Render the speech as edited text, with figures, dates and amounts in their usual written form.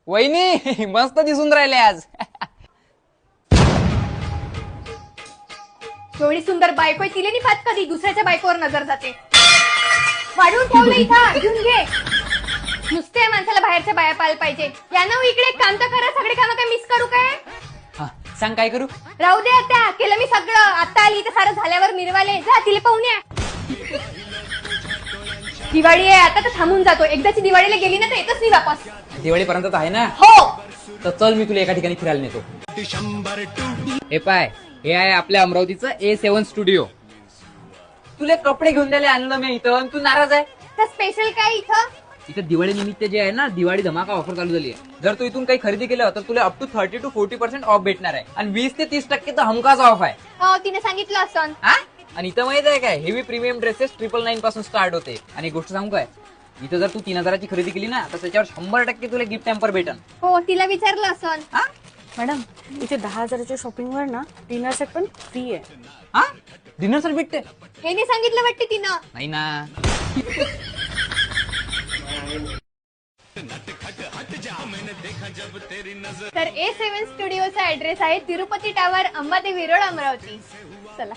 वहिनी मस्त दिसून राहिले आज. एवढी सुंदर बायको आहे, तिला नाही पाहत कधी दुसऱ्याच्या बायकोवर नजर जाते. वाढून ठेवलं इथं, घेऊन घे. नुसते माणसाला बाहेरच्या बाया पाहायला पाहिजे. यानं इकडे एक काम तर करा, सगळे कामं काय मिस करू काय? हा, सांग काय करू. राहू दे आता, केलं मी सगळं. आता आली तर सारं झाल्यावर मिरवाले. जा तिला पाहून या. दिवाळी आहे आता तर थांबून जातो. एकदाची दिवाळीला गेली ना तर येतच नाही वापस. दिवाळीपर्यंत तर आहे ना. हो, तर चल मी तुला एका ठिकाणी फिरायला नेतो. हे पाय, हे आहे आपल्या अमरावतीचं A7 स्टुडिओ. तुला कपडे घेऊन द्यायला आणलं मी इथं आणि तू नाराज आहे. तर स्पेशल काय इथं? इथं दिवाळी निमित्त जे आहे ना, दिवाळी धमाका ऑफर चालू झाली आहे. जर तू इथून काही खरेदी केलं तर तुला अप टू 30 to 40% ऑफ भेटणार आहे आणि 20 ते 30% तर हमखास ऑफ आहे. हो, तिने सांगितलं असं. हा? आणि इथं माहित आहे काय, हेवी प्रीमियम ड्रेसेस 999 पासून स्टार्ट होते. आणि एक गोष्ट सांगू काय, इथं जर तू 3000ची खरेदी केली ना तर त्याच्यावर 100% तुला गिफ्ट हॅम्पर भेटन. हो, तिला विचारलं असं. मॅडम इथे 10,000च्या शॉपिंगवर ना डिनर सेट पण फ्री आहे. हा, डिनर सेट भेटते. हे नाही सांगितलं वाटते तिनं. नाही ना. तर A7 स्टुडिओचा ऍड्रेस आहे तिरुपती टावर, अंबादेवी रोड, अमरावती. चला.